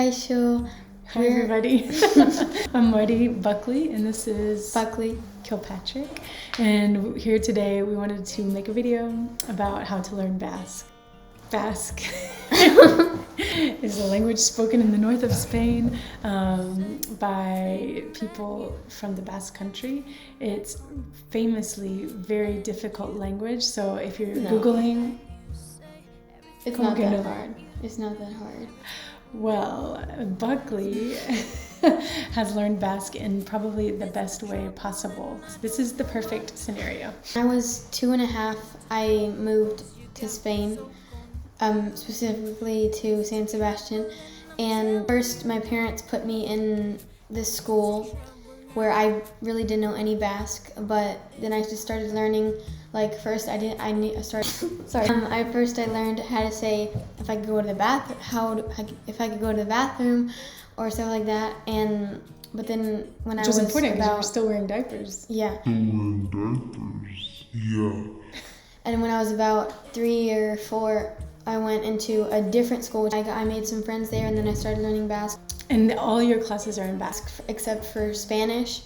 Kaisho. Hi everybody. I'm Marti Buckley and this is Buckley Kilpatrick. And here today we wanted to make a video about how to learn Basque. Basque is a language spoken in the north of Spain by people from the Basque country. It's famously very difficult language, so if you're Googling... It's not that hard. It's not that hard. Well, Buckley has learned Basque in probably the best way possible. This is the perfect scenario. When I was 2.5, I moved to Spain, specifically to San Sebastian. And first, my parents put me in this school where I really didn't know any Basque, but then I just started learning. Like first, I learned how to say if I could go to the bathroom, if I could go to the bathroom, or stuff like that. But then when Which was important because you were still wearing diapers. Yeah. Yeah. And when I was about 3 or 4, I went into a different school. I made some friends there, and then I started learning Basque. And all your classes are in Basque? Except for Spanish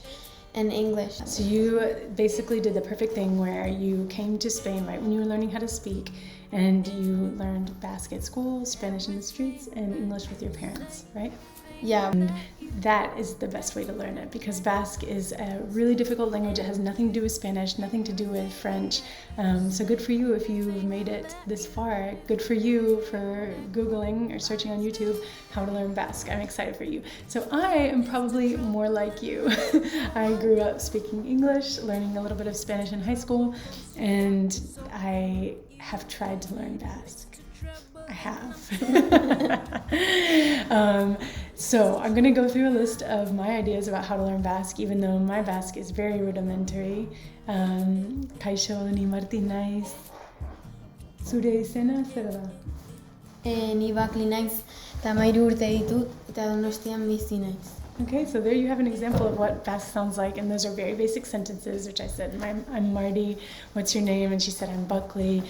and English. So you basically did the perfect thing where you came to Spain right when you were learning how to speak, and you learned Basque at school, Spanish in the streets, and English with your parents, right? Yeah. And that is the best way to learn it because Basque is a really difficult language. It has nothing to do with Spanish, nothing to do with French. So good for you if you've made it this far. Good for you for Googling or searching on YouTube how to learn Basque. I'm excited for you. So I am probably more like you. I grew up speaking English, learning a little bit of Spanish in high school, and I have tried to learn Basque. I have. So I'm going to go through a list of my ideas about how to learn Basque, even though my Basque is very rudimentary. Kaixo ni Marti naiz. Zure izena zer da? Ni Buckley naiz, eta 13 urte ditut, eta Donostian bizi naiz. Okay, so there you have an example of what Basque sounds like, and those are very basic sentences, which I said, I'm Marti, what's your name? And she said, I'm Buckley,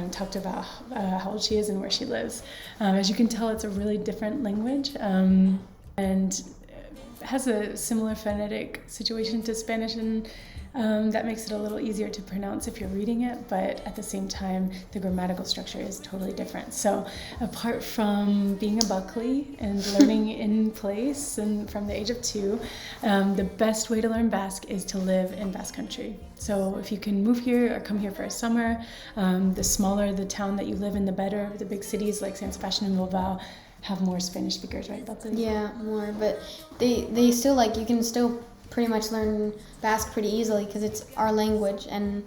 talked about how old she is and where she lives. As you can tell, it's a really different language, and has a similar phonetic situation to Spanish, and that makes it a little easier to pronounce if you're reading it, but at the same time, the grammatical structure is totally different. So apart from being a Buckley and learning in place and from the age of 2, the best way to learn Basque is to live in Basque country. So if you can move here or come here for a summer, the smaller the town that you live in, the better. The big cities like San Sebastian and Bilbao have more Spanish speakers, right, Buckley? Yeah, more, but they still, like, you can still pretty much learn Basque pretty easily because it's our language, and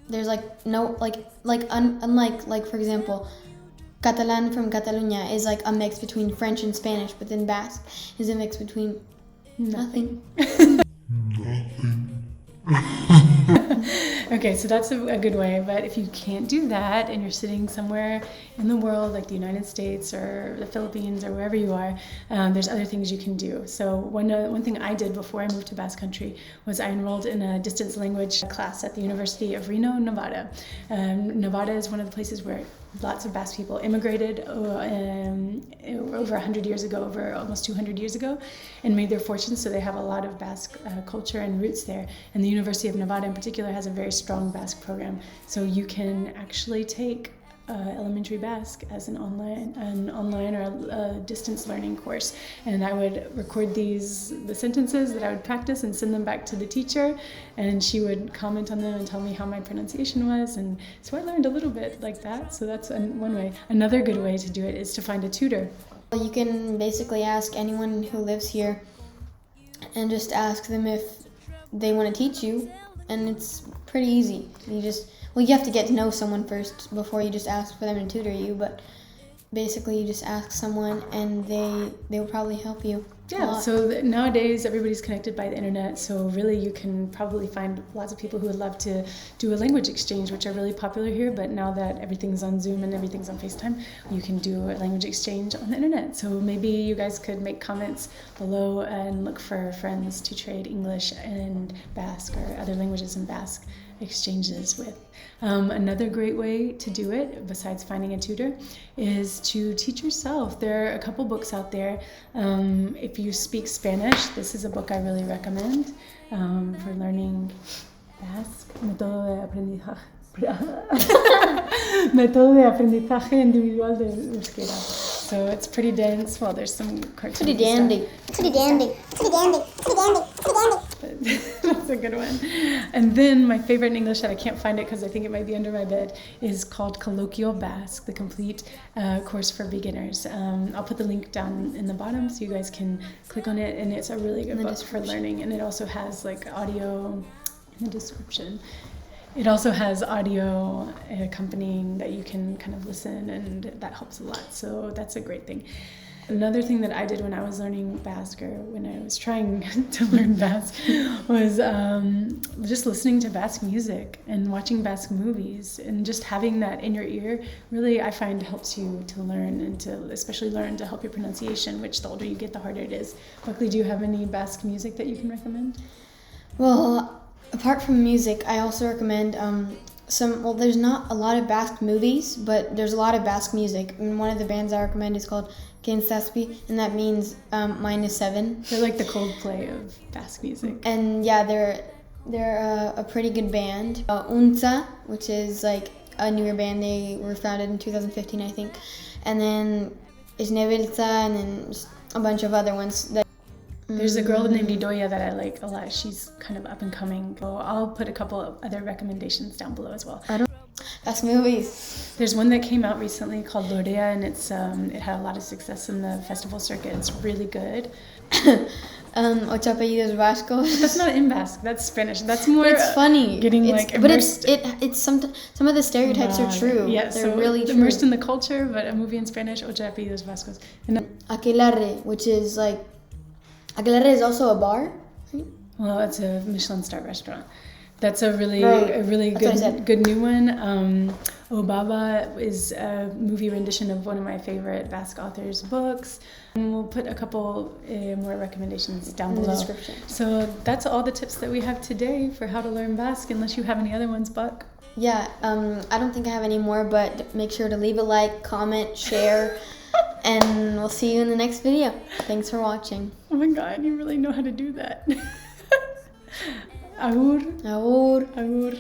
there's unlike for example, Catalan from Catalunya is like a mix between French and Spanish, but then Basque is a mix between nothing. Okay, so that's a good way, but if you can't do that and you're sitting somewhere in the world like the United States or the Philippines or wherever you are, there's other things you can do. So one thing I did before I moved to Basque Country was I enrolled in a distance language class at the University of Reno, Nevada. Nevada is one of the places where lots of Basque people immigrated over 100 years ago, over almost 200 years ago, and made their fortunes, so they have a lot of Basque culture and roots there. And the University of Nevada in particular has a very strong Basque program, so you can actually take elementary Basque as an online or a distance learning course. And I would record the sentences that I would practice and send them back to the teacher, and she would comment on them and tell me how my pronunciation was. And so I learned a little bit like that. So that's one way. Another good way to do it is to find a tutor. You can basically ask anyone who lives here and just ask them if they want to teach you, and it's pretty easy. You have to get to know someone first before you just ask for them to tutor you, but basically you just ask someone and they will probably help you. Yeah, so nowadays everybody's connected by the internet, so really you can probably find lots of people who would love to do a language exchange, which are really popular here, but now that everything's on Zoom and everything's on FaceTime, you can do a language exchange on the internet. So maybe you guys could make comments below and look for friends to trade English and Basque or other languages in Basque exchanges with. Another great way to do it, besides finding a tutor, is to teach yourself. There are a couple books out there. If you speak Spanish, this is a book I really recommend for learning Basque. Método de aprendizaje. Método de aprendizaje individual de euskera. So it's pretty dense. Well, there's some cartoons. Pretty dandy. Pretty dandy. Pretty dandy. Pretty dandy. Pretty dandy. That's a good one. And then my favorite in English, that I can't find it because I think it might be under my bed, is called Colloquial Basque, the complete course for beginners. I'll put the link down in the bottom so you guys can click on it, and it's a really good book for learning. And it also has like audio in the description. It also has audio accompanying that you can kind of listen, and that helps a lot. So that's a great thing. Another thing that I did when I was learning Basque, or when I was trying to learn Basque, was just listening to Basque music and watching Basque movies, and just having that in your ear really, I find, helps you to learn, and to especially learn to help your pronunciation, which the older you get, the harder it is. Buckley, do you have any Basque music that you can recommend? Well, apart from music, I also recommend there's not a lot of Basque movies, but there's a lot of Basque music. And one of the bands I recommend is called Zazpi, and that means -7. They're like the Coldplay of Basque music. And yeah, they're a pretty good band. Huntza, which is like a newer band. They were founded in 2015, I think. And then Esne Beltza, and then just a bunch of other ones. There's a girl named Idoia that I like a lot. She's kind of up and coming. So I'll put a couple of other recommendations down below as well. Basque movies. There's one that came out recently called Loreak, and it had a lot of success in the festival circuit. It's really good. Ocho, Apellidos, Vascos. That's not in Basque. That's Spanish. That's more. It's funny. Getting immersed. But it's some of the stereotypes are true. Yeah, they're so really true. Immersed in the culture, but a movie in Spanish. Ocho, Apellidos, Vascos. Akelarre, which is like. Akelarre is also a bar. Right? Well, it's a Michelin star restaurant. That's a really good new one. Obaba is a movie rendition of one of my favorite Basque authors' books. And we'll put a couple more recommendations down below. In the description. So that's all the tips that we have today for how to learn Basque, unless you have any other ones, Buck. Yeah, I don't think I have any more, but make sure to leave a like, comment, share, and we'll see you in the next video. Thanks for watching. Oh my God, you really know how to do that. Agur. Agur. Agur.